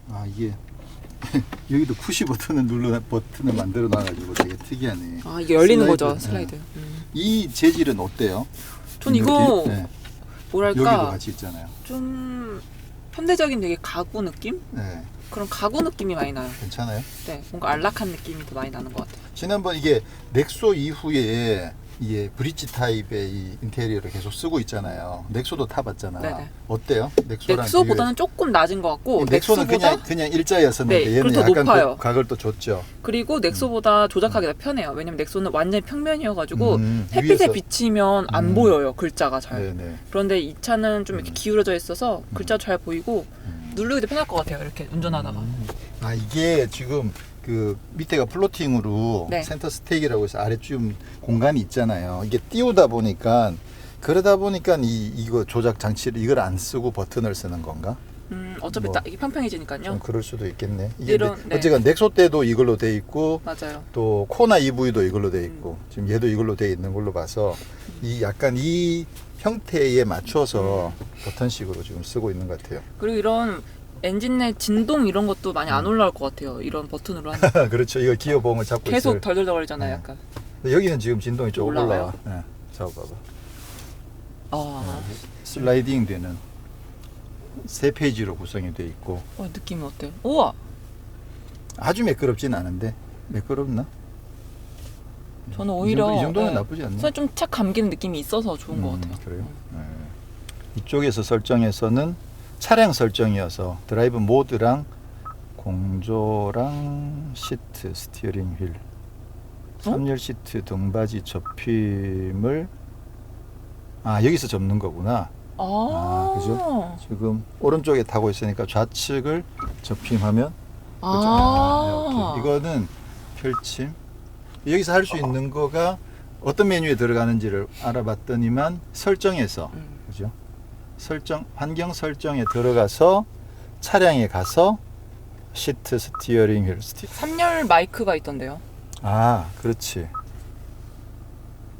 아, 이게 여기도 푸시 버튼을 버튼을 만들어 놔가지고 되게 특이하네. 아, 이게 열리는 슬라이드. 거죠, 슬라이드. 네. 이 재질은 어때요? 전 이거 네. 뭐랄까 여기도 같이 있잖아요. 좀 현대적인 되게 가구 느낌? 네, 그런 가구 느낌이 많이 나요. 괜찮아요. 네, 뭔가 안락한 느낌이 더 많이 나는 것 같아요. 지난번 이게 넥소 이후에 이게 브릿지 타입의 이 인테리어를 계속 쓰고 있잖아요. 넥소도 타봤잖아. 네네. 어때요? 넥소랑 넥소보다는 조금 낮은 것 같고 넥소는 넥소보다 그냥 일자였었는데 네, 얘는 그리고 더 약간 높아요. 각을 또 줬죠. 그리고 넥소보다 조작하기가 편해요. 왜냐면 넥소는 완전히 평면이어가지고 위에서. 햇빛에 비치면 안 보여요, 글자가 잘. 네네. 그런데 이 차는 좀 이렇게 기울어져 있어서 글자 잘 보이고 누르기도 편할 것 같아요. 이렇게 운전하다가. 아, 이게 지금 그 밑에가 플로팅으로 네. 센터 스테이크라고 해서 아래쯤 공간이 있잖아요. 이게 띄우다 보니까 그러다 보니까 이거 조작 장치를 이걸 안 쓰고 버튼을 쓰는 건가? 어차피 뭐, 딱 이게 평평해지니까요. 좀 그럴 수도 있겠네. 이게 이런, 네. 어쨌든 넥소 때도 이걸로 돼 있고 맞아요. 또 코나 EV도 이걸로 돼 있고 지금 얘도 이걸로 돼 있는 걸로 봐서 이 약간 이 형태에 맞춰서 버튼식으로 지금 쓰고 있는 것 같아요. 그리고 이런 엔진 내 진동 이런 것도 많이 안 올라올 것 같아요. 이런 버튼으로 하니까. 그렇죠. 이거 기어 보험을 잡고 계속 있어요. 덜덜덜거리잖아요, 네. 약간. 여기는 지금 진동이 조금 올라와요? 올라와. 네. 잡아봐. 아, 슬라이딩 되는 세 페이지로 구성이 되어 있고 느낌이 어때요? 우와! 아주 매끄럽진 않은데 매끄럽나? 저는 오히려 이 정도는 나쁘지 않네. 손에 좀 착 감기는 느낌이 있어서 좋은 것 같아요. 그래요? 네. 이쪽에서 설정에서는 차량 설정이어서 드라이브 모드랑 공조랑 시트, 스티어링 휠, 3열 시트 등받이 접힘을 여기서 접는 거구나. 그죠? 지금 오른쪽에 타고 있으니까 좌측을 접힘하면 오케이. 이거는 펼침. 여기서 할 수 있는 거가 어떤 메뉴에 들어가는지를 알아봤더니만 설정에서 그죠? 설정, 환경 설정에 들어가서 차량에 가서 시트, 스티어링 휠, 3열 마이크가 있던데요. 그렇지.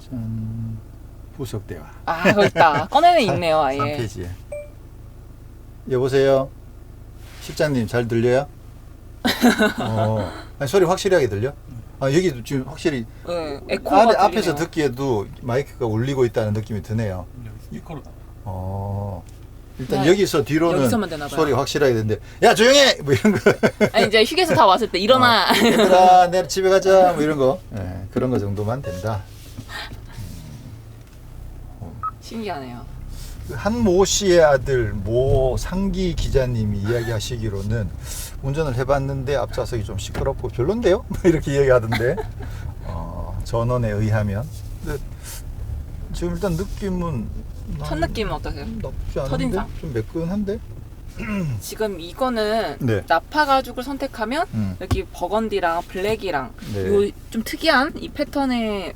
짠. 후속 대화. 거기 있다. 꺼내는 있네요, 아예. 3페이지에. 여보세요? 실장님 잘 들려요? 소리 확실하게 들려? 여기도 지금 확실히 네, 에코가 들리네요. 앞에서 듣기에도 마이크가 울리고 있다는 느낌이 드네요. 스피커로 일단 네. 여기서 뒤로는 여기서만 되나 봐요. 소리 확실하게 되는데 야 조용해! 뭐 이런 거. 이제 휴게소 다 왔을 때 일어나. 얘들아 내일 집에 가자 뭐 이런 거. 그런 거 정도만 된다. 신기하네요. 한 모 씨의 아들 모 상기 기자님이 이야기하시기로는 운전을 해봤는데 앞좌석이 좀 시끄럽고 별론데요? 뭐 이렇게 이야기하던데 전원에 의하면. 근데 지금 일단 느낌은 첫 느낌은 어떠세요? 나쁘지 않은데 첫인상. 좀 매끈한데? 지금 이거는 네. 나파 가죽을 선택하면 여기 버건디랑 블랙이랑 네. 요 좀 특이한 이 패턴의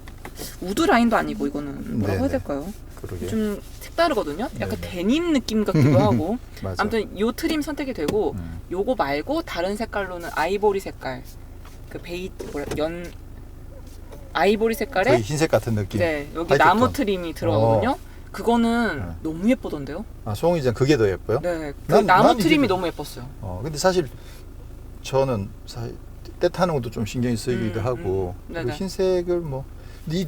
우드 라인도 아니고 이거는 뭐라고 해야 될까요? 그러게. 좀 색다르거든요. 약간 네네. 데님 느낌 같기도 하고. 맞아. 아무튼 요 트림 선택이 되고 요거 말고 다른 색깔로는 아이보리 색깔 그 아이보리 색깔에 거의 흰색 같은 느낌. 네 여기 화이트 나무 톤. 트림이 들어가거든요. 그거는 너무 예쁘던데요. 송이장 그게 더 예뻐요? 네, 그 난 나무 이제 트림이 너무 예뻤어요. 근데 사실 저는 때 타는 것도 좀 신경이 쓰이기도 하고 그리고 네네. 흰색을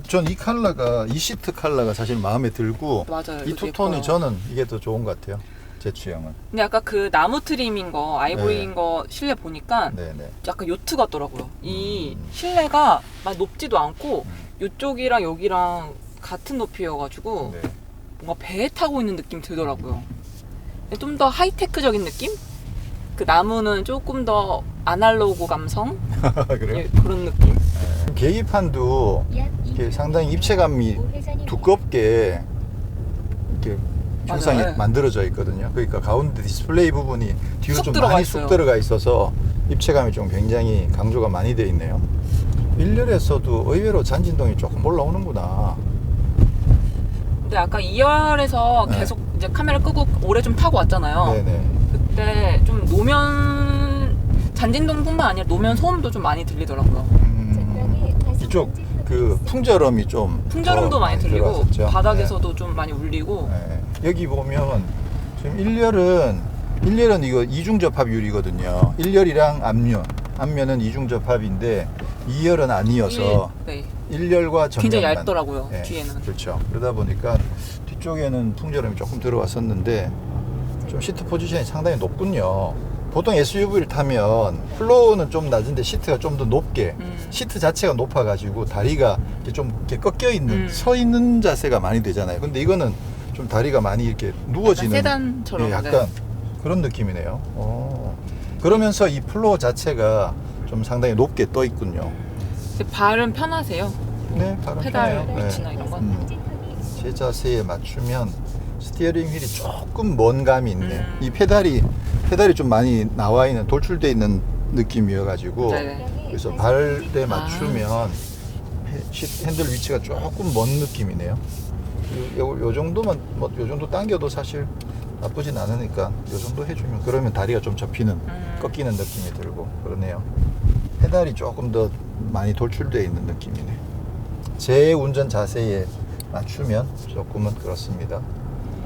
전 이 컬러가 이 시트 컬러가 사실 마음에 들고 맞아요. 이 이것도 투톤이 예뻐요. 저는 이게 더 좋은 것 같아요. 제 취향은. 근데 아까 그 나무 트림인 거 아이보리인 네. 거 실내 보니까 네네. 약간 요트 같더라고요. 이 실내가 막 높지도 않고 요쪽이랑 여기랑 같은 높이여가지고 네. 뭔가 배에 타고 있는 느낌 들더라고요. 좀 더 하이테크적인 느낌? 그 나무는 조금 더 아날로그 감성? 그래요? 예, 그런 느낌? 계기판도 이렇게 상당히 입체감이 두껍게 이렇게 형상이 맞아요. 네. 만들어져 있거든요. 그러니까 가운데 디스플레이 부분이 뒤로 쏙 좀 들어가 많이 있어요. 쑥 들어가 있어서 입체감이 좀 굉장히 강조가 많이 되어 있네요. 1열에서도 의외로 잔진동이 조금 올라오는구나. 근데 아까 2열에서 네. 계속 이제 카메라 끄고 오래 좀 타고 왔잖아요. 네네. 그때 좀 노면 잔진동뿐만 아니라 노면 소음도 좀 많이 들리더라고요. 이쪽 그 풍절음이 좀 풍절음도 더 많이 들리고 들어왔었죠. 바닥에서도 좀 많이 울리고. 네. 여기 보면 지금 1열은 이거 이중 접합율이거든요. 1열이랑 앞면은 이중 접합인데 2열은 아니어서 네. 1열과 전면만 굉장히 얇더라고요. 네, 뒤에는. 그렇죠. 그러다 보니까 뒤쪽에는 풍절음이 조금 들어왔었는데 좀 시트 포지션이 상당히 높군요. 보통 SUV를 타면 플로우는 좀 낮은데 시트가 좀 더 높게 시트 자체가 높아가지고 다리가 이렇게 좀 이렇게 꺾여 있는 서 있는 자세가 많이 되잖아요. 근데 이거는 좀 다리가 많이 이렇게 누워지는 세단처럼. 예, 약간 네. 그런 느낌이네요. 그러면서 이 플로어 자체가 좀 상당히 높게 떠 있군요. 근데 발은 편하세요? 네, 바로 페달 편해요. 위치나 이런 건? 제 자세에 맞추면 스티어링 휠이 조금 먼 감이 있네. 이 페달이 좀 많이 나와 있는 돌출돼 있는 느낌이어가지고 네. 그래서 발에 맞추면 핸들 위치가 조금 먼 느낌이네요. 요 정도만 요 정도 당겨도 사실 나쁘진 않으니까 요 정도 해주면 그러면 다리가 좀 접히는 꺾이는 느낌이 들고 그러네요. 페달이 조금 더 많이 돌출되어 있는 느낌이네. 제 운전 자세에 맞추면 조금은 그렇습니다.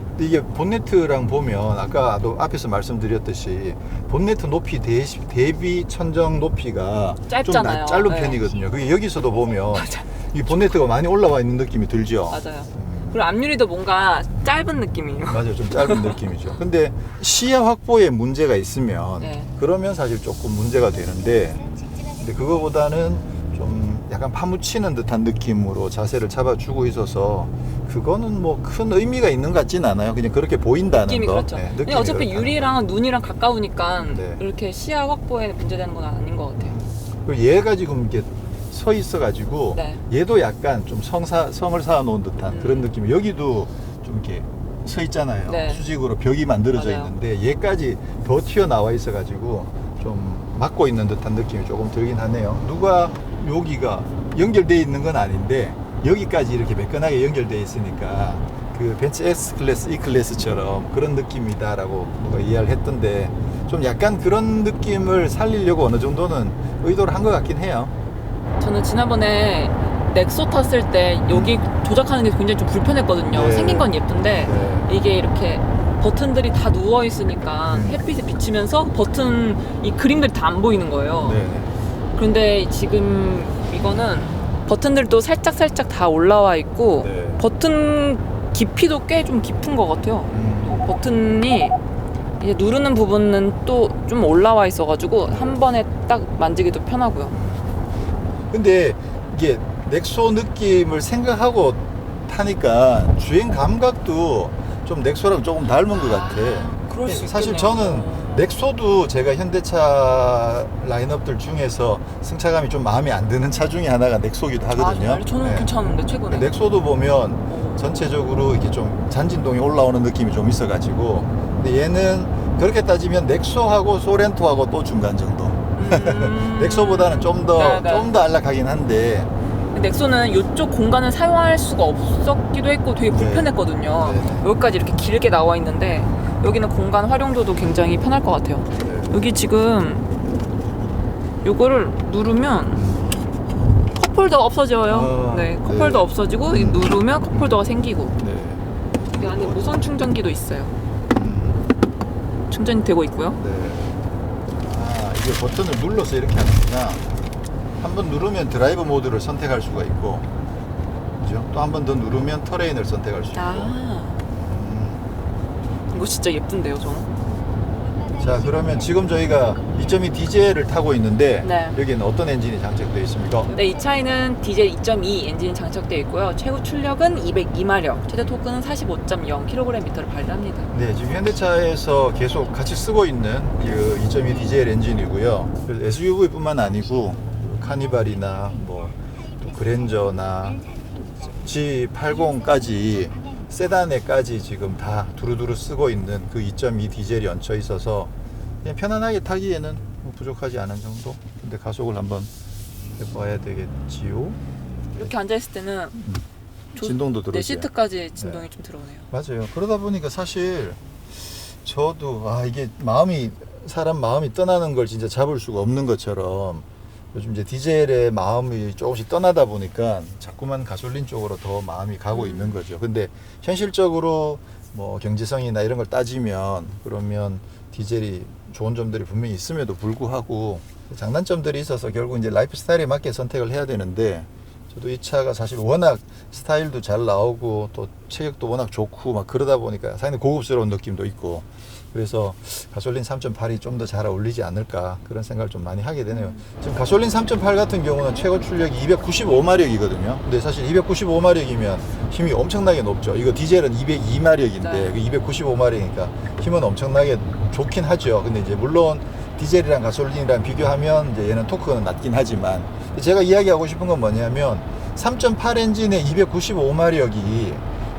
근데 이게 본네트랑 보면 아까도 앞에서 말씀드렸듯이 본네트 높이 대비 천정 높이가 짧잖아요. 좀 짧은 네. 편이거든요. 그게 여기서도 보면 맞아. 이 본네트가 많이 올라와 있는 느낌이 들죠. 맞아요. 그리고 앞유리도 뭔가 짧은 느낌이에요. 맞아요. 좀 짧은 느낌이죠. 근데 시야 확보에 문제가 있으면 네. 그러면 사실 조금 문제가 되는데 근데 그거보다는 좀 약간 파묻히는 듯한 느낌으로 자세를 잡아주고 있어서 그거는 뭐 큰 의미가 있는 것 같진 않아요. 그냥 그렇게 보인다는 느낌이 거. 그렇죠. 네, 근데 느낌이 어차피 그렇다는 유리랑 눈이랑 가까우니까 네. 이렇게 시야 확보에 문제되는 건 아닌 것 같아요. 그리고 얘가 지금 이렇게 서 있어가지고 네. 얘도 약간 좀 성을 쌓아놓은 듯한 그런 느낌. 여기도 좀 이렇게 서 있잖아요. 네. 수직으로 벽이 만들어져 맞아요. 있는데 얘까지 더 튀어나와 있어가지고 좀 막고 있는 듯한 느낌이 조금 들긴 하네요. 누가 여기가 연결되어 있는 건 아닌데 여기까지 이렇게 매끈하게 연결되어 있으니까 그 벤츠 S 클래스, E 클래스처럼 그런 느낌이다라고 누가 이해를 했던데 좀 약간 그런 느낌을 살리려고 어느 정도는 의도를 한 것 같긴 해요. 저는 지난번에 넥소 탔을 때 여기 조작하는 게 굉장히 좀 불편했거든요. 네. 생긴 건 예쁜데 네. 이게 이렇게 버튼들이 다 누워 있으니까 햇빛에 비치면서 버튼 이 그림들이 다 안 보이는 거예요. 네. 그런데 지금 이거는 버튼들도 살짝 다 올라와 있고 네. 버튼 깊이도 꽤 좀 깊은 것 같아요. 버튼이 이제 누르는 부분은 또 좀 올라와 있어가지고 한 번에 딱 만지기도 편하고요. 근데 이게 넥소 느낌을 생각하고 타니까 주행 감각도 좀 넥소랑 조금 닮은 것 같아. 그럴 수 사실 있겠네요. 저는 넥소도 제가 현대차 라인업들 중에서 승차감이 좀 마음에 안 드는 차 중에 하나가 넥소기도 하거든요. 아, 저는 네. 괜찮은데 최근에. 넥소도 보면 전체적으로 이렇게 좀 잔진동이 올라오는 느낌이 좀 있어가지고 근데 얘는 그렇게 따지면 넥소하고 소렌토하고 또 중간 정도. 넥소보다는 좀 더 안락하긴 한데 넥소는 이쪽 공간을 사용할 수가 없었기도 했고 되게 불편했거든요. 네. 여기까지 이렇게 길게 나와 있는데 여기는 공간 활용도도 굉장히 편할 것 같아요. 네. 여기 지금 요거를 누르면 컵홀더가 없어져요. 네, 컵홀더 네. 없어지고 이 누르면 컵홀더가 생기고 네. 여기 안에 무선 충전기도 있어요. 충전이 되고 있고요. 네. 아, 이게 버튼을 눌러서 이렇게 하는구나. 한번 누르면 드라이브 모드를 선택할 수가 있고, 그죠? 또 한 번 더 누르면 터레인을 선택할 수 있고. 이거 진짜 예쁜데요, 저는. 자, 그러면 지금 저희가 2.2 디젤을 타고 있는데 네. 여기는 어떤 엔진이 장착되어 있습니까? 네, 이 차에는 디젤 2.2 엔진이 장착되어 있고요. 최고 출력은 202마력, 최대 토크는 45.0kgm를 발휘합니다. 네, 지금 현대차에서 계속 같이 쓰고 있는 그 2.2 디젤 엔진이고요. SUV뿐만 아니고 카니발이나 뭐 또 그랜저나 G80까지 세단에까지 지금 다 두루두루 쓰고 있는 그 2.2 디젤이 얹혀 있어서 그냥 편안하게 타기에는 뭐 부족하지 않은 정도. 근데 가속을 한번 해봐야 되겠지요. 이렇게 앉아있을 때는 진동도 들어오죠. 네, 시트까지 진동이 좀 들어오네요. 맞아요. 그러다 보니까 사실 저도 이게 사람 마음이 떠나는 걸 진짜 잡을 수가 없는 것처럼 요즘 이제 디젤의 마음이 조금씩 떠나다 보니까 자꾸만 가솔린 쪽으로 더 마음이 가고 있는 거죠. 근데 현실적으로 뭐 경제성이나 이런 걸 따지면 그러면 디젤이 좋은 점들이 분명히 있음에도 불구하고 장단점들이 있어서 결국 이제 라이프 스타일에 맞게 선택을 해야 되는데, 저도 이 차가 사실 워낙 스타일도 잘 나오고 또 체격도 워낙 좋고 막 그러다 보니까 상당히 고급스러운 느낌도 있고, 그래서 가솔린 3.8이 좀 더 잘 어울리지 않을까 그런 생각을 좀 많이 하게 되네요. 지금 가솔린 3.8 같은 경우는 최고 출력이 295마력이거든요. 근데 사실 295마력이면 힘이 엄청나게 높죠. 이거 디젤은 202마력인데 네. 295마력이니까 힘은 엄청나게 좋긴 하죠. 근데 이제 물론 디젤이랑 가솔린이랑 비교하면 이제 얘는 토크는 낮긴 하지만, 제가 이야기하고 싶은 건 뭐냐면 3.8 엔진의 295마력이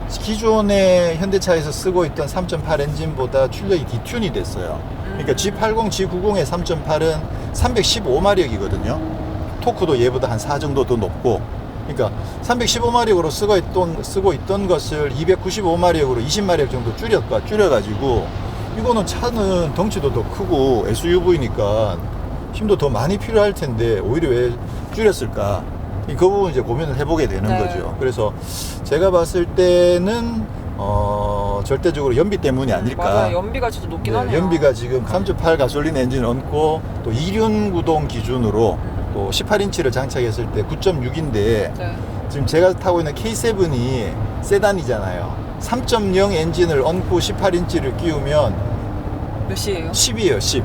기존의 현대차에서 쓰고 있던 3.8 엔진보다 출력이 디튠이 됐어요. 그러니까 G80, G90의 3.8은 315마력이거든요. 토크도 얘보다 한 4 정도 더 높고, 그러니까 315마력으로 쓰고 있던 것을 295마력으로 20마력 정도 줄여가지고, 이거는 차는 덩치도 더 크고 SUV니까 힘도 더 많이 필요할 텐데 오히려 왜 줄였을까? 그 부분 이제 고민을 해보게 되는 네. 거죠. 그래서 제가 봤을 때는 절대적으로 연비 때문이 아닐까. 맞아요. 연비가 진짜 높긴 네, 하네요. 연비가 지금 3.8 가솔린 엔진을 얹고 또 2륜 구동 기준으로 또 18인치를 장착했을 때 9.6인데 네. 지금 제가 타고 있는 K7이 세단이잖아요. 3.0 엔진을 얹고 18인치를 끼우면 몇이에요? 10이에요. 10.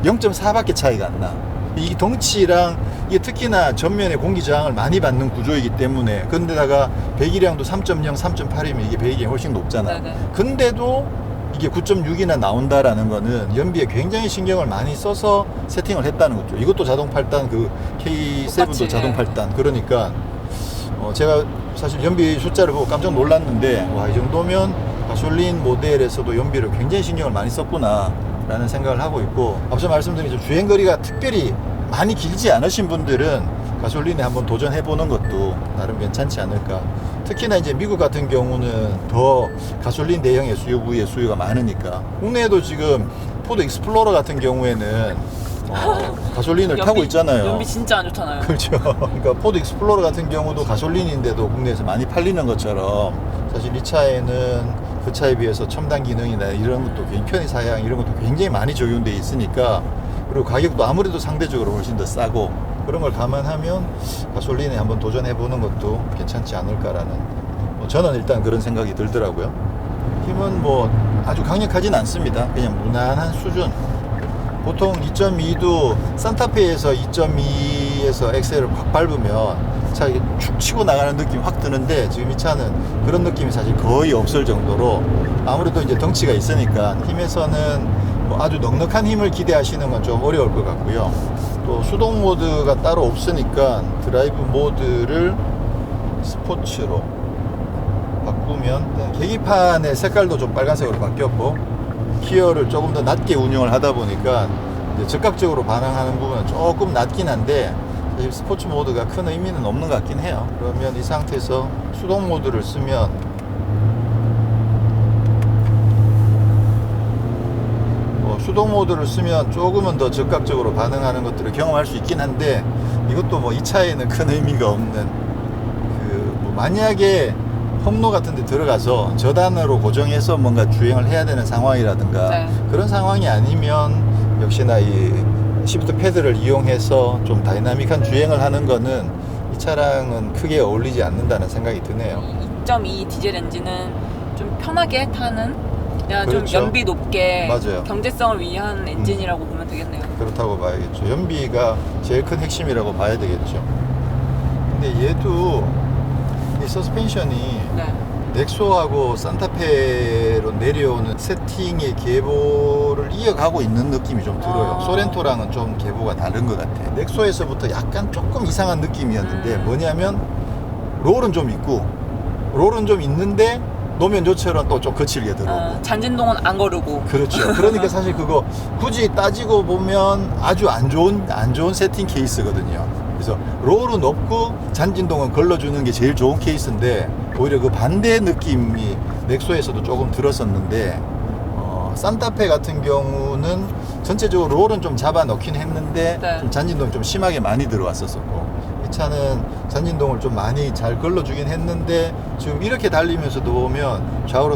0.4밖에 차이가 안 나. 이 덩치랑 이게 특히나 전면에 공기 저항을 많이 받는 구조이기 때문에, 근데다가 배기량도 3.0, 3.8이면 이게 배기량이 훨씬 높잖아. 네네. 근데도 이게 9.6이나 나온다라는 거는 연비에 굉장히 신경을 많이 써서 세팅을 했다는 거죠. 이것도 자동 8단, 그 K7도 똑같이, 자동 네. 8단. 그러니까 제가 사실 연비 숫자를 보고 깜짝 놀랐는데, 와, 이 정도면 가솔린 모델에서도 연비를 굉장히 신경을 많이 썼구나 라는 생각을 하고 있고, 앞서 말씀드린 주행거리가 특별히 많이 길지 않으신 분들은 가솔린에 한번 도전해보는 것도 나름 괜찮지 않을까. 특히나 이제 미국 같은 경우는 더 가솔린 대형 SUV의 수요가 많으니까, 국내에도 지금 포드 익스플로러 같은 경우에는 가솔린을 타고 있잖아요. 연비 진짜 안 좋잖아요. 그렇죠. 그러니까 포드 익스플로러 같은 경우도 가솔린인데도 국내에서 많이 팔리는 것처럼, 사실 이 차에는 그 차에 비해서 첨단 기능이나 이런 것도 편의 사양 이런 것도 굉장히 많이 적용돼 있으니까, 그리고 가격도 아무래도 상대적으로 훨씬 더 싸고, 그런 걸 감안하면 가솔린에 한번 도전해보는 것도 괜찮지 않을까라는, 저는 일단 그런 생각이 들더라고요. 힘은 뭐 아주 강력하진 않습니다. 그냥 무난한 수준. 보통 2.2도 산타페에서 2.2에서 엑셀을 확 밟으면 차 이게 축 치고 나가는 느낌이 확 드는데, 지금 이 차는 그런 느낌이 사실 거의 없을 정도로, 아무래도 이제 덩치가 있으니까 힘에서는 뭐 아주 넉넉한 힘을 기대하시는 건 좀 어려울 것 같고요. 또 수동 모드가 따로 없으니까 드라이브 모드를 스포츠로 바꾸면, 계기판의 색깔도 좀 빨간색으로 바뀌었고, 기어를 조금 더 낮게 운영을 하다 보니까 이제 즉각적으로 반응하는 부분은 조금 낮긴 한데, 사실 스포츠 모드가 큰 의미는 없는 것 같긴 해요. 그러면 이 상태에서 수동 모드를 쓰면 수동 모드를 쓰면 조금은 더 즉각적으로 반응하는 것들을 경험할 수 있긴 한데, 이것도 뭐 이 차에는 큰 의미가 없는, 뭐 만약에 험로 같은 데 들어가서 저단으로 고정해서 뭔가 주행을 해야 되는 상황이라든가, 네. 그런 상황이 아니면 역시나 이 시프트 패드를 이용해서 좀 다이나믹한 주행을 하는 거는 이 차량은 크게 어울리지 않는다는 생각이 드네요. 2.2 디젤 엔진은 좀 편하게 타는, 그냥 그렇죠. 좀 연비 높게 맞아요. 경제성을 위한 엔진이라고 보면 되겠네요. 그렇다고 봐야겠죠. 연비가 제일 큰 핵심이라고 봐야 되겠죠. 근데 얘도 이 서스펜션이 네. 넥소하고 산타페로 내려오는 세팅의 계보를 이어가고 있는 느낌이 좀 들어요. 소렌토랑은 좀 계보가 다른 것 같아. 넥소에서부터 약간 조금 이상한 느낌이었는데, 뭐냐면 롤은 좀 있고, 롤은 좀 있는데 노면조처럼 또 좀 거칠게 들어오고. 잔진동은 안 거르고. 그렇죠. 그러니까 사실 그거 굳이 따지고 보면 아주 안 좋은 세팅 케이스거든요. 그래서 롤은 없고 잔진동은 걸러주는 게 제일 좋은 케이스인데 오히려 그 반대 느낌이 넥소에서도 조금 들었었는데 산타페 같은 경우는 전체적으로 롤은 좀 잡아 넣긴 했는데 네. 좀 잔진동이 좀 심하게 많이 들어왔었고 이 차는 잔진동을 좀 많이 잘 걸러주긴 했는데 지금 이렇게 달리면서도 보면 좌우로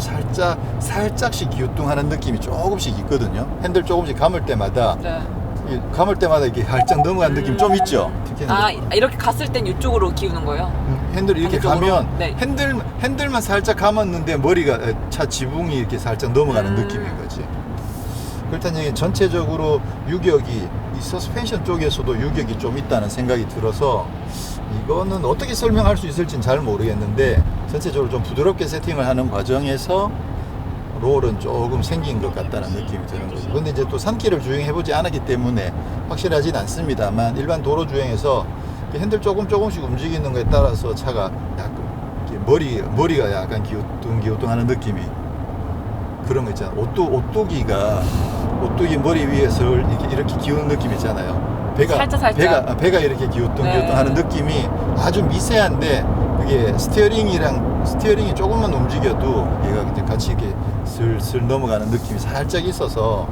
살짝씩 기우뚱하는 느낌이 조금씩 있거든요. 핸들 조금씩 감을 때마다 네. 감을 때마다 이렇게 살짝 넘어간 느낌 좀 있죠. 특히 이렇게 갔을 땐 이쪽으로 기우는 거예요? 핸들 이렇게 반대쪽으로? 가면 네. 핸들만 살짝 감았는데 머리가 차 지붕이 이렇게 살짝 넘어가는 느낌인 거지. 그렇다는 얘기 전체적으로 유격이 이 서스펜션 쪽에서도 유격이 좀 있다는 생각이 들어서 이거는 어떻게 설명할 수 있을지는 잘 모르겠는데 전체적으로 좀 부드럽게 세팅을 하는 과정에서 롤은 조금 생긴 것 같다는 느낌이 드는 거죠. 근데 이제 또 산길을 주행해보지 않았기 때문에 확실하진 않습니다만 일반 도로 주행에서 핸들 조금씩 움직이는 거에 따라서 차가 약간 머리가 약간 기우뚱하는 느낌이 그런 거 있잖아. 오뚜기 머리 위에서 이렇게 기우는 느낌 있잖아요. 살짝. 배가 이렇게 기우뚱하는 느낌이 아주 미세한데 그게 스티어링이 조금만 움직여도 얘가 이제 같이 이렇게 슬슬 넘어가는 느낌이 살짝 있어서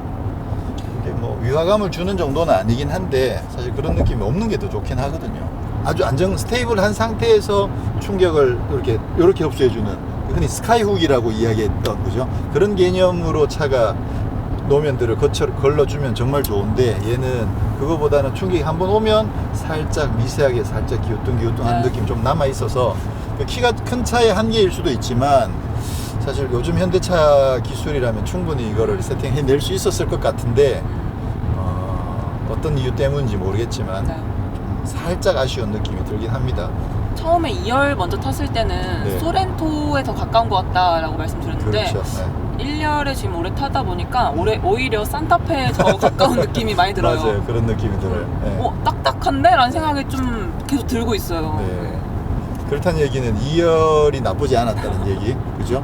이게 뭐 위화감을 주는 정도는 아니긴 한데 사실 그런 느낌이 없는 게 더 좋긴 하거든요. 아주 스테이블한 상태에서 충격을 이렇게 흡수해주는 흔히 스카이훅이라고 이야기했던 거죠. 그런 개념으로 차가 노면들을 걸러주면 정말 좋은데 얘는 그거보다는 충격이 한번 오면 살짝 미세하게 살짝 기우뚱하는 느낌 좀 남아 있어서 키가 큰 차의 한계일 수도 있지만 사실 요즘 현대차 기술이라면 충분히 이거를 세팅해낼 수 있었을 것 같은데 어떤 이유 때문인지 모르겠지만 좀 살짝 아쉬운 느낌이 들긴 합니다. 처음에 2열 먼저 탔을 때는 네. 소렌토에 더 가까운 것 같다라고 말씀드렸는데 그렇죠. 네. 1열에 지금 오래 타다 보니까 오히려 산타페에 더 가까운 느낌이 많이 들어요. 맞아요. 그런 느낌이 들어요. 네. 딱딱한데? 라는 생각이 좀 계속 들고 있어요. 네. 그렇다는 얘기는 2열이 나쁘지 않았다는 얘기, 그죠?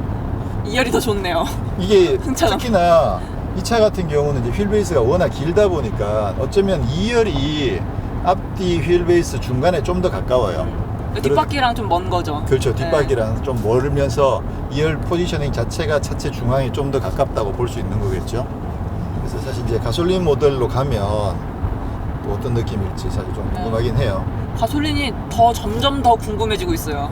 2열이 더 좋네요. 이게 승차감. 특히나 이 차 같은 경우는 이제 휠베이스가 워낙 길다 보니까 어쩌면 2열이 앞뒤 휠베이스 중간에 좀 더 가까워요. 뒷바퀴랑 좀 먼 거죠. 그렇죠. 네. 뒷바퀴랑 좀 멀면서 2열 포지셔닝 자체가 차체 중앙이 좀 더 가깝다고 볼 수 있는 거겠죠. 그래서 사실 이제 가솔린 모델로 가면 또 어떤 느낌일지 사실 좀 궁금하긴 해요. 가솔린이 점점 더 궁금해지고 있어요.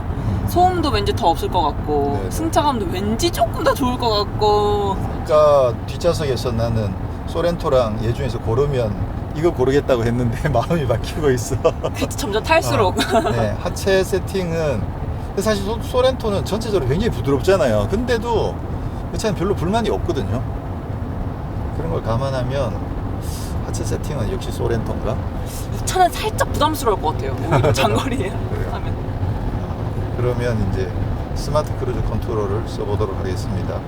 소음도 왠지 더 없을 것 같고 네네. 승차감도 왠지 조금 더 좋을 것 같고. 그러니까 뒷좌석에서 나는 소렌토랑 얘 중에서 고르면 이거 고르겠다고 했는데 마음이 바뀌고 있어. 점점 탈수록. 네, 하체 세팅은 근데 사실 소렌토는 전체적으로 굉장히 부드럽잖아요. 근데도 그 차는 별로 불만이 없거든요. 그런 걸 감안하면 하체 세팅은 역시 소렌토인가? 이 차는 살짝 부담스러울 것 같아요. 오히려 장거리에 그래요? 하면. 그러면 이제 스마트 크루즈 컨트롤을 써보도록 하겠습니다.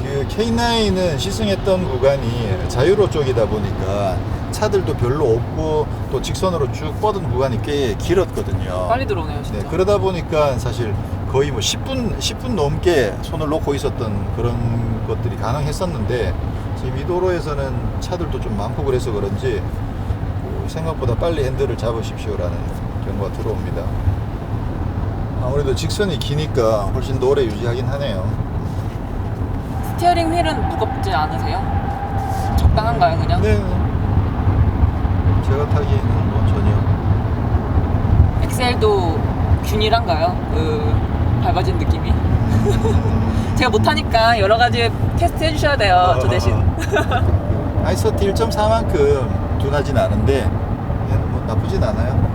그 K9은 시승했던 구간이 자유로 쪽이다 보니까 차들도 별로 없고 또 직선으로 쭉 뻗은 구간이 꽤 길었거든요. 빨리 들어오네요, 진짜. 네, 그러다 보니까 사실 거의 뭐 10분 넘게 손을 놓고 있었던 그런 것들이 가능했었는데 지금 이 도로에서는 차들도 좀 많고 그래서 그런지 생각보다 빨리 핸들을 잡으십시오라는 경고가 들어옵니다. 아무래도 직선이 기니까 훨씬 더 오래 유지하긴 하네요. 스티어링 휠은 무겁지 않으세요? 적당한가요, 그냥? 네, 제가 타기에는 뭐 전혀. 엑셀도 균일한가요? 밟아진 느낌이? 제가 못하니까 여러 가지 테스트 해주셔야 돼요, 저 대신. 아이서티 1.4만큼 둔하진 않은데 뭐 나쁘진 않아요.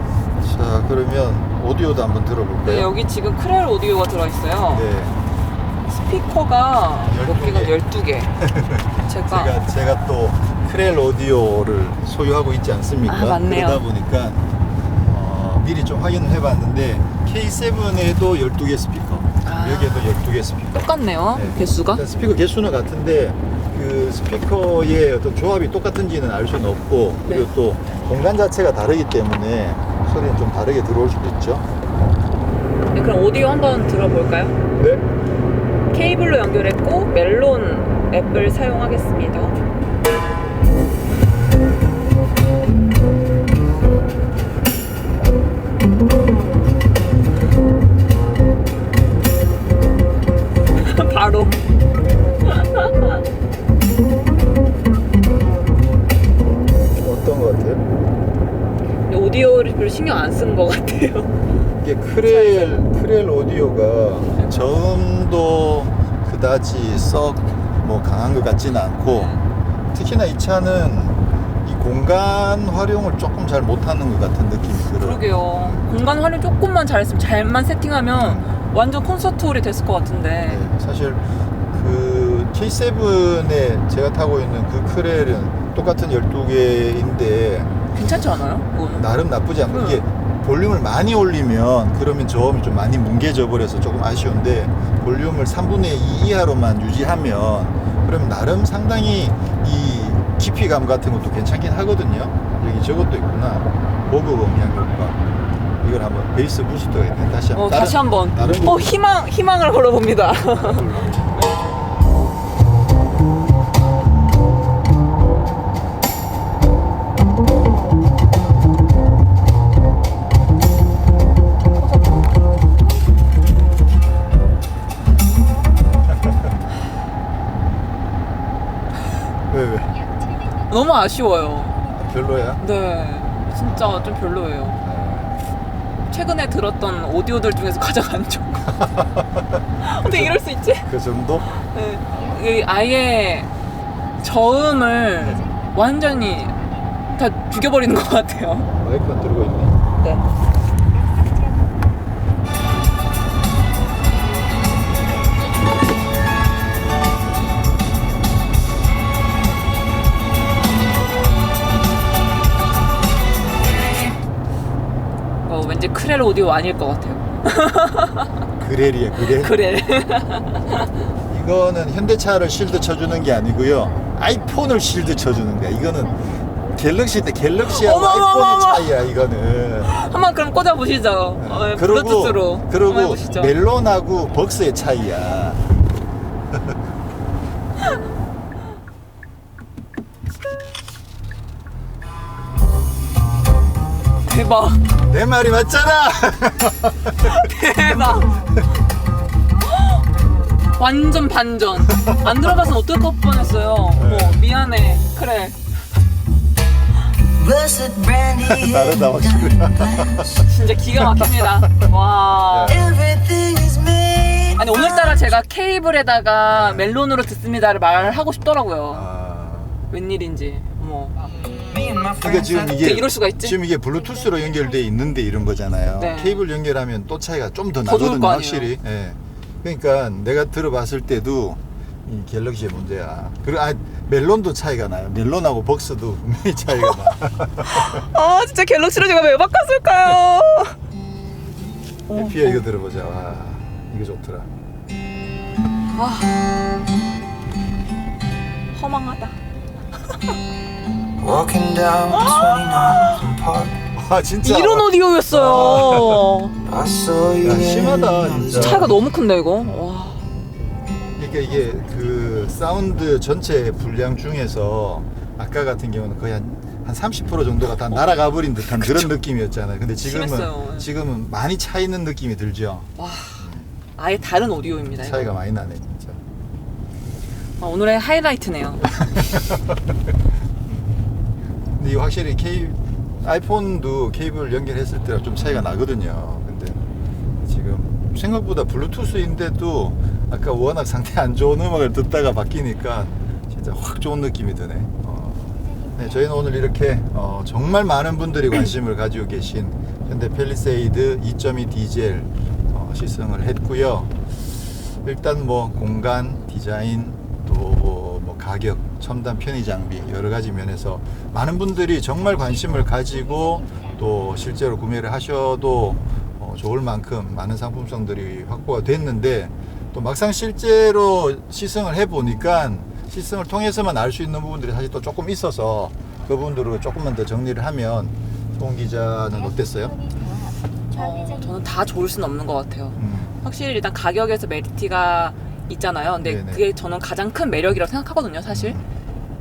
자, 그러면 오디오도 한번 들어볼까요? 네, 여기 지금 크렐 오디오가 들어있어요. 네. 스피커가 몇 개가 12개. 제가 또 크렐 오디오를 소유하고 있지 않습니까? 아, 맞네요. 그러다 보니까 미리 좀 확인을 해봤는데 K7에도 12개 스피커, 여기에도 12개 스피커. 똑같네요, 네. 개수가. 일단 스피커 개수는 같은데 그 스피커의 어떤 조합이 똑같은지는 알 수는 없고 그리고 또 공간 자체가 다르기 때문에 소리는 좀 다르게 들어올 수도 있죠. 네, 그럼 오디오 한번 들어볼까요? 네. 케이블로 연결했고 멜론 앱을 사용하겠습니다. 바로. 어떤 것 같아요? 오디오를 별로 신경 안 쓴 것 같아요. 이게 크렐 오디오가 저음도 그다지 썩 뭐 강한 것 같지는 않고, 특히나 이 차는 이 공간 활용을 조금 잘 못하는 것 같은 느낌이 들어요. 그러게요. 공간 활용 조금만 잘했으면, 잘만 세팅하면 완전 콘서트홀이 됐을 것 같은데. 네, 사실 그 K7에 제가 타고 있는 그 크렐은 똑같은 12개인데 괜찮지 않아요? 그거는? 나름 나쁘지 않고, 응. 이게 볼륨을 많이 올리면 그러면 저음이 좀 많이 뭉개져 버려서 조금 아쉬운데, 볼륨을 3분의 2 이하로만 유지하면 그러면 나름 상당히 이 깊이감 같은 것도 괜찮긴 하거든요. 여기 저것도 있구나, 고급 음향 효과. 이걸 한번 베이스 부스터가 있네. 다시 한번 다시 한번. 다른 희망을 걸어봅니다. 왜? 너무 아쉬워요. 별로야? 네. 진짜 좀 별로예요. 최근에 들었던 오디오들 중에서 가장 안 좋은 거. 어떻게 이럴 수 있지? 그 정도? 네. 이 아예 저음을 완전히 다 죽여버리는 것 같아요. 마이크가 들고 있네. 네. 왠지 크렐 오디오 아닐 것 같아요. 그렐이야, 그렐? 크렐. 이거는 현대차를 실드 쳐주는 게 아니고요, 아이폰을 실드 쳐주는 거야. 이거는 갤럭시 때 갤럭시하고 어머. 아이폰의 차이야, 이거는. 한번 그럼 꽂아보시죠. 블루투스로. 한번 그리고 해보시죠. 멜론하고 벅스의 차이야. 대박. 내 말이 맞잖아. 대박. 완전 반전. 안 들어봐서 어떨 것 뻔했어요. 미안해. 그래. 다르다 확실히. 진짜 기가 막힙니다. 와. 아니 오늘따라 제가 케이블에다가 멜론으로 듣습니다를 말하고 싶더라고요. 웬일인지. 어머. 그러니까 지금 어떻게 이게 이럴 수가 있지? 지금 이게 블루투스로 연결돼 있는데 이런 거잖아요. 네. 케이블 연결하면 또 차이가 좀 더 더 좋을 나거든요, 거 아니에요. 확실히. 예. 그러니까 내가 들어봤을 때도 이 갤럭시의 문제야. 그리고 멜론도 차이가 나요. 멜론하고 벅스도 분명히 차이가 나. 아 진짜 갤럭시로 제가 왜 바꿨을까요? 해피야, 이거 들어보자. 와, 이거 좋더라. 허망하다. Walking down 29th Park, 와, 진짜. 이런 오디오였어요. I saw you. 야, 심하다, 진짜. 차이가 너무 큰데 이거. 와. 그러니까 이게 그 사운드 전체 분량 중에서 아까 같은 경우는 거의 한 30% 정도가 다 날아가 버린 듯한 그런 느낌이었잖아요. 근데 심했어요. 지금은 많이 차 있는 느낌이 들죠. 와. 아예 다른 오디오입니다. 이거. 차이가 많이 나네, 진짜. 오늘의 하이라이트네요. 근데 이거 확실히 아이폰도 케이블 연결했을 때랑 좀 차이가 나거든요. 근데 지금 생각보다 블루투스인데도 아까 워낙 상태 안 좋은 음악을 듣다가 바뀌니까 진짜 확 좋은 느낌이 드네. 네, 저희는 오늘 이렇게 정말 많은 분들이 관심을 가지고 계신 현대 팰리세이드 2.2 디젤 시승을 했고요. 일단 뭐 공간, 디자인, 또 뭐 가격, 첨단 편의 장비 여러 가지 면에서 많은 분들이 정말 관심을 가지고 또 실제로 구매를 하셔도 좋을 만큼 많은 상품성들이 확보가 됐는데, 또 막상 실제로 시승을 해보니까 시승을 통해서만 알 수 있는 부분들이 사실 또 조금 있어서 그 부분들을 조금만 더 정리를 하면, 송은 기자는 어땠어요? 저는 다 좋을 수는 없는 것 같아요. 확실히 일단 가격에서 메리트가 있잖아요. 근데 네네. 그게 저는 가장 큰 매력이라고 생각하거든요, 사실.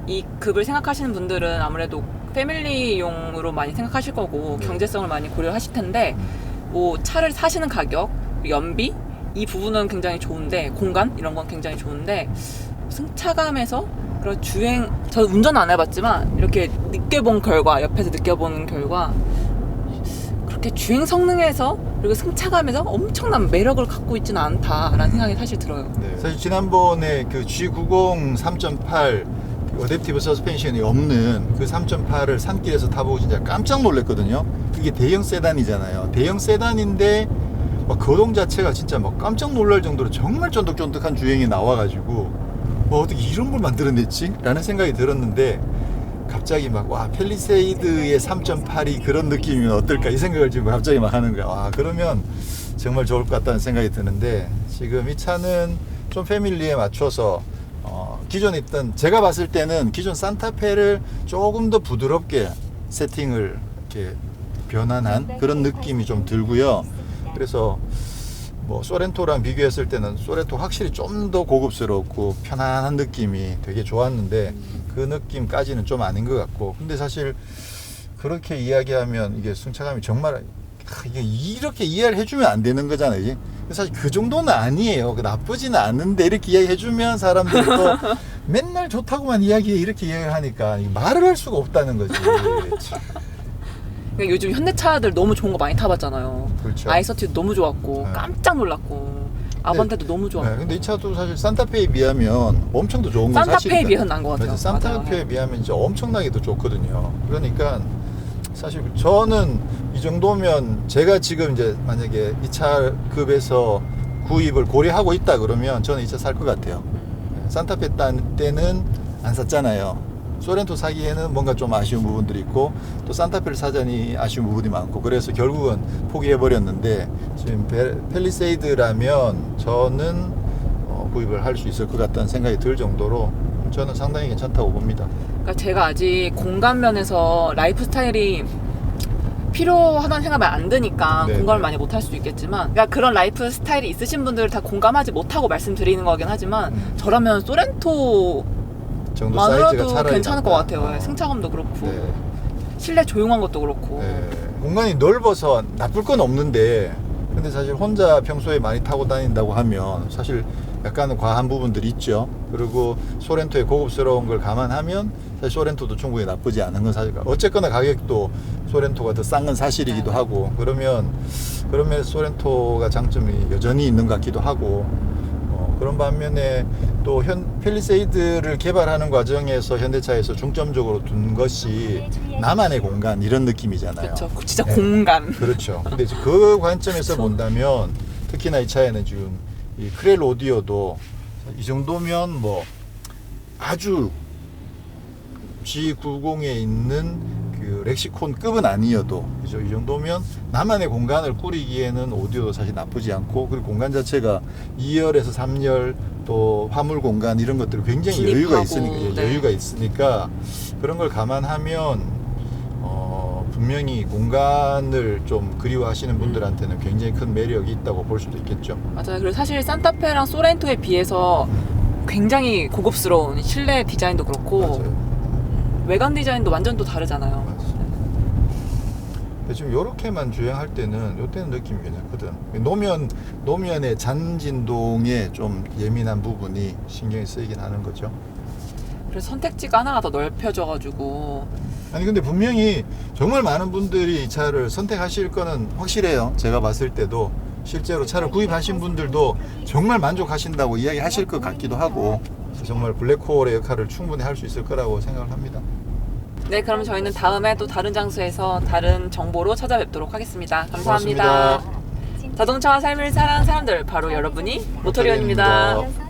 이 급을 생각하시는 분들은 아무래도 패밀리용으로 많이 생각하실 거고 네. 경제성을 많이 고려하실 텐데, 뭐 차를 사시는 가격, 연비, 이 부분은 굉장히 좋은데 공간 이런 건 굉장히 좋은데 승차감에서 그런 주행 저는 운전 안 해봤지만 이렇게 느껴본 결과 옆에서 느껴본 결과 그렇게 주행 성능에서 그리고 승차감에서 엄청난 매력을 갖고 있지는 않다라는 생각이 사실 들어요. 네. 사실 지난번에 그 G90 3.8 어댑티브 서스펜션이 없는 그 3.8을 산길에서 타보고 진짜 깜짝 놀랐거든요. 그게 대형 세단이잖아요. 대형 세단인데 막 거동 자체가 진짜 막 깜짝 놀랄 정도로 정말 쫀득쫀득한 주행이 나와가지고 뭐 어떻게 이런 걸 만들어냈지? 라는 생각이 들었는데 갑자기 막 와 펠리세이드의 3.8이 그런 느낌이면 어떨까 이 생각을 지금 갑자기 막 하는 거야. 와 그러면 정말 좋을 것 같다는 생각이 드는데 지금 이 차는 좀 패밀리에 맞춰서 기존에 있던 제가 봤을 때는 기존 산타페를 조금 더 부드럽게 세팅을 이렇게 변환한 그런 느낌이 좀 들고요. 그래서 뭐 소렌토랑 비교했을 때는 소렌토 확실히 좀 더 고급스럽고 편안한 느낌이 되게 좋았는데 그 느낌까지는 좀 아닌 것 같고 근데 사실 그렇게 이야기하면 이게 승차감이 정말 이게 이렇게 이해를 해주면 안 되는 거잖아요. 사실 그 정도는 아니에요. 나쁘지는 않은데 이렇게 이야기해주면 사람들이 또 맨날 좋다고만 이렇게 이야기를 하니까 말을 할 수가 없다는 거지. 그러니까 요즘 현대차들 너무 좋은 거 많이 타봤잖아요. 그렇죠. i30도 너무 좋았고 네. 깜짝 놀랐고 아반떼도 너무 좋았고. 네, 근데 이 차도 사실 산타페에 비하면 엄청 더 좋은 건 사실이다. 산타페에 비해서는 나은 것 같아요. 맞아, 산타페에 비하면 진짜 엄청나게 더 좋거든요. 그러니까 사실 저는 이 정도면 제가 지금 이제 만약에 이 차급에서 구입을 고려하고 있다 그러면 저는 이 차 살 것 같아요. 산타페 때는 안 샀잖아요. 소렌토 사기에는 뭔가 좀 아쉬운 부분들이 있고 또 산타페를 사자니 아쉬운 부분이 많고 그래서 결국은 포기해버렸는데 지금 펠리세이드라면 저는 구입을 할 수 있을 것 같다는 생각이 들 정도로 저는 상당히 괜찮다고 봅니다. 그러니까 제가 아직 공간 면에서 라이프 스타일이 필요하다는 생각이 안 드니까 네, 공감을 네. 많이 못할 수도 있겠지만 그러니까 그런 라이프 스타일이 있으신 분들 다 공감하지 못하고 말씀드리는 거긴 하지만 저라면 소렌토 정도 사이즈가 만으로도 차라리 괜찮을 것 낫다. 같아요. 승차감도 그렇고 네. 실내 조용한 것도 그렇고 네. 공간이 넓어서 나쁠 건 없는데 근데 사실 혼자 평소에 많이 타고 다닌다고 하면 사실 약간은 과한 부분들이 있죠. 그리고 소렌토의 고급스러운 걸 감안하면 사실 소렌토도 충분히 나쁘지 않은 건 사실 어쨌거나 가격도 소렌토가 더 싼 건 사실이기도 네. 하고 그러면 소렌토가 장점이 여전히 있는 것 같기도 하고 그런 반면에 또 펠리세이드를 개발하는 과정에서 현대차에서 중점적으로 둔 것이 나만의 공간 이런 느낌이잖아요. 그렇죠. 진짜 네. 공간. 그렇죠. 근데 이제 그 관점에서 그쵸. 본다면 특히나 이 차에는 지금 이 크렐 오디오도 이 정도면 뭐 아주 G90에 있는 그 렉시콘급은 아니어도 그죠? 이 정도면 나만의 공간을 꾸리기에는 오디오도 사실 나쁘지 않고 그리고 공간 자체가 2열에서 3열 또 화물 공간 이런 것들이 굉장히 여유가 진입하고, 있으니까 네. 여유가 있으니까 그런 걸 감안하면 분명히 공간을 좀 그리워하시는 분들한테는 굉장히 큰 매력이 있다고 볼 수도 있겠죠. 맞아요. 그리고 사실 산타페랑 소렌토에 비해서 굉장히 고급스러운 실내 디자인도 그렇고 맞아요. 외관 디자인도 완전 또 다르잖아요. 맞아요. 근데 지금 요렇게만 주행할 때는 요때는 느낌이 괜찮거든. 노면의 잔진동에 좀 예민한 부분이 신경이 쓰이긴 하는 거죠. 그래서 선택지가 하나가 더 넓혀져가지고 아니 근데 분명히 정말 많은 분들이 이 차를 선택하실 거는 확실해요. 제가 봤을 때도 실제로 차를 구입하신 분들도 정말 만족하신다고 이야기하실 것 같기도 하고 정말 블랙홀의 역할을 충분히 할 수 있을 거라고 생각을 합니다. 네, 그럼 저희는 다음에 또 다른 장소에서 다른 정보로 찾아뵙도록 하겠습니다. 감사합니다. 고맙습니다. 자동차와 삶을 사랑하는 사람들 바로 여러분이 모토리언입니다. 모토리언입니다.